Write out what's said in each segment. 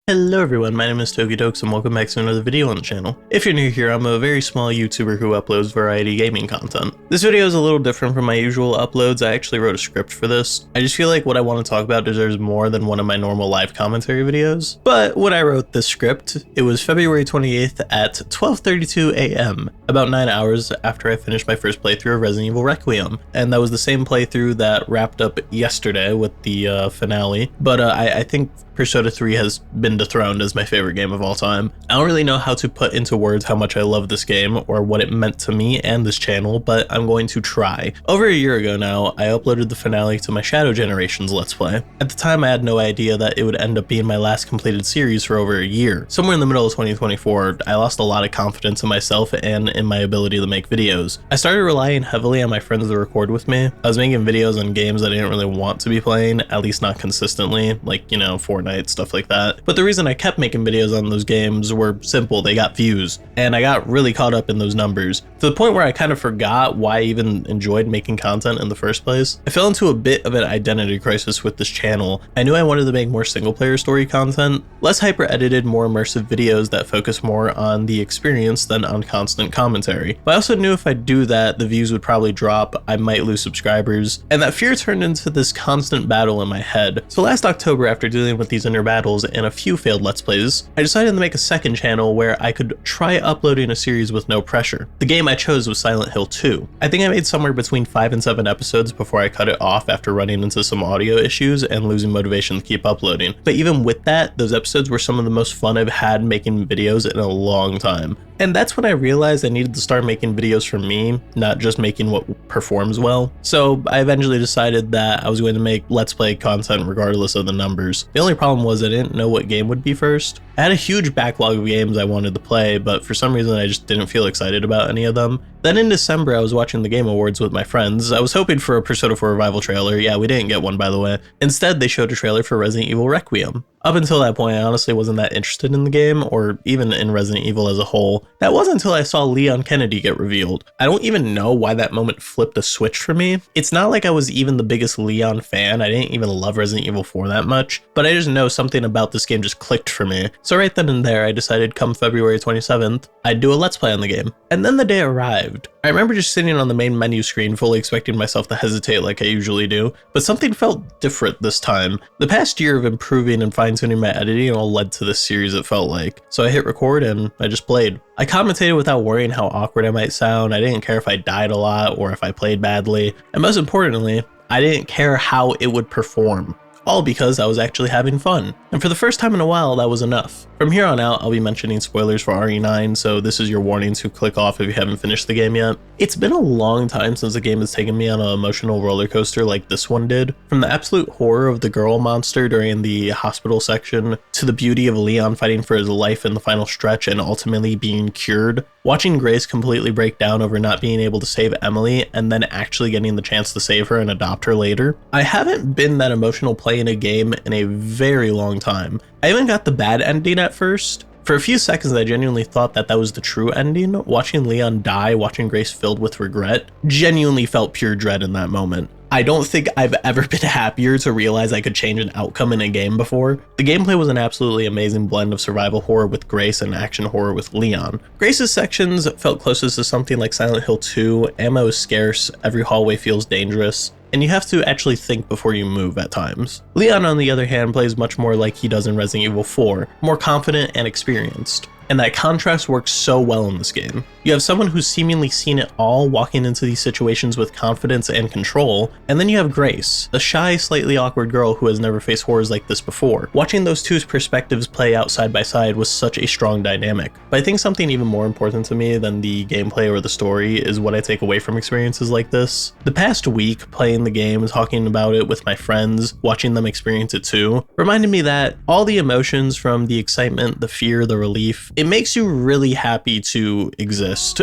Hello everyone, my name is Toki Dokes and welcome back to another video on the channel. If you're new here, I'm a very small YouTuber who uploads variety gaming content. This video is a little different from my usual uploads. I actually wrote a script for this. I just feel like what I want to talk about deserves more than one of my normal live commentary videos. But when I wrote this script, it was February 28th at 12:32 a.m., about 9 hours after I finished my first playthrough of Resident Evil Requiem. And that was the same playthrough that wrapped up yesterday with the finale. But I think Persona 3 has been dethroned as my favorite game of all time. I don't really know how to put into words how much I love this game or what it meant to me and this channel, but I'm going to try. Over a year ago now, I uploaded the finale to my Shadow Generations Let's Play. At the time, I had no idea that it would end up being my last completed series for over a year. Somewhere in the middle of 2024, I lost a lot of confidence in myself and in my ability to make videos. I started relying heavily on my friends to record with me. I was making videos on games I didn't really want to be playing, at least not consistently, like, Fortnite, stuff like that. But the reason I kept making videos on those games were simple: they got views, and I got really caught up in those numbers to the point where I kind of forgot why I even enjoyed making content in the first place. I fell into a bit of an identity crisis with this channel. I knew I wanted to make more single player story content, less hyper edited, more immersive videos that focus more on the experience than on constant commentary. But I also knew if I do that, the views would probably drop, I might lose subscribers, and that fear turned into this constant battle in my head. So last October, after dealing with these inner battles and a few failed Let's Plays, I decided to make a second channel where I could try uploading a series with no pressure. The game I chose was Silent Hill 2. I think I made somewhere between 5 and 7 episodes before I cut it off after running into some audio issues and losing motivation to keep uploading. But even with that, those episodes were some of the most fun I've had making videos in a long time. And that's when I realized I needed to start making videos for me, not just making what performs well. So I eventually decided that I was going to make Let's Play content regardless of the numbers. The only problem was I didn't know what game would be first. I had a huge backlog of games I wanted to play, but for some reason I just didn't feel excited about any of them. Then in December, I was watching the Game Awards with my friends. I was hoping for a Persona 4 Revival trailer. Yeah, we didn't get one, by the way. Instead, they showed a trailer for Resident Evil Requiem. Up until that point, I honestly wasn't that interested in the game, or even in Resident Evil as a whole. That wasn't until I saw Leon Kennedy get revealed. I don't even know why that moment flipped a switch for me. It's not like I was even the biggest Leon fan. I didn't even love Resident Evil 4 that much, but I just know something about this game just clicked for me. So right then and there, I decided come February 27th, I'd do a Let's Play on the game. And then the day arrived. I remember just sitting on the main menu screen, fully expecting myself to hesitate like I usually do, but something felt different this time. The past year of improving and fine-tuning my editing all led to this series, it felt like. So I hit record and I just played. I commentated without worrying how awkward I might sound. I didn't care if I died a lot or if I played badly. And most importantly, I didn't care how it would perform. All because I was actually having fun. And for the first time in a while, that was enough. From here on out, I'll be mentioning spoilers for RE9, so this is your warning to click off if you haven't finished the game yet. It's been a long time since a game has taken me on an emotional roller coaster like this one did. From the absolute horror of the girl monster during the hospital section, to the beauty of Leon fighting for his life in the final stretch and ultimately being cured, watching Grace completely break down over not being able to save Emily and then actually getting the chance to save her and adopt her later. I haven't been that emotional playing a game in a very long time. I even got the bad ending at first. For a few seconds, I genuinely thought that was the true ending. Watching Leon die, watching Grace filled with regret, genuinely felt pure dread in that moment. I don't think I've ever been happier to realize I could change an outcome in a game before. The gameplay was an absolutely amazing blend of survival horror with Grace and action horror with Leon. Grace's sections felt closest to something like Silent Hill 2, ammo is scarce, every hallway feels dangerous, and you have to actually think before you move at times. Leon, on the other hand, plays much more like he does in Resident Evil 4, more confident and experienced. And that contrast works so well in this game. You have someone who's seemingly seen it all walking into these situations with confidence and control, and then you have Grace, a shy, slightly awkward girl who has never faced horrors like this before. Watching those two's perspectives play out side by side was such a strong dynamic. But I think something even more important to me than the gameplay or the story is what I take away from experiences like this. The past week, playing the game, talking about it with my friends, watching them experience it too, reminded me that all the emotions from the excitement, the fear, the relief, it makes you really happy to exist.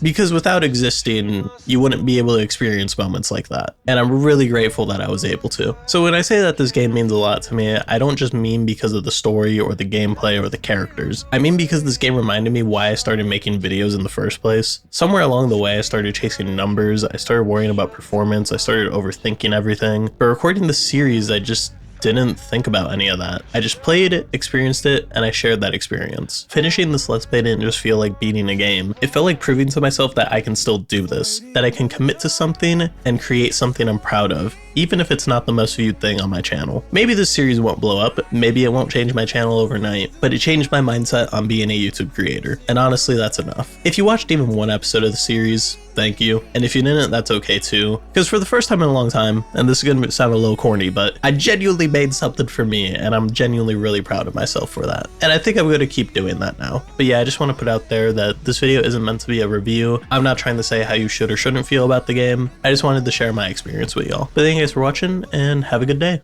Because without existing, you wouldn't be able to experience moments like that. And I'm really grateful that I was able to. So when I say that this game means a lot to me, I don't just mean because of the story or the gameplay or the characters. I mean because this game reminded me why I started making videos in the first place. Somewhere along the way, I started chasing numbers, I started worrying about performance, I started overthinking everything. But recording this series, didn't think about any of that. I just played it, experienced it, and I shared that experience. Finishing this Let's Play didn't just feel like beating a game. It felt like proving to myself that I can still do this, that I can commit to something and create something I'm proud of, even if it's not the most viewed thing on my channel. Maybe this series won't blow up, maybe it won't change my channel overnight, but it changed my mindset on being a YouTube creator, and honestly that's enough. If you watched even one episode of the series, thank you, and if you didn't, that's okay too, because for the first time in a long time, and this is gonna sound a little corny, but I genuinely made something for me, and I'm genuinely really proud of myself for that, and I think I'm gonna keep doing that now. But yeah, I just want to put out there that this video isn't meant to be a review. I'm not trying to say how you should or shouldn't feel about the game. I just wanted to share my experience with y'all. But thank you guys for watching, and have a good day.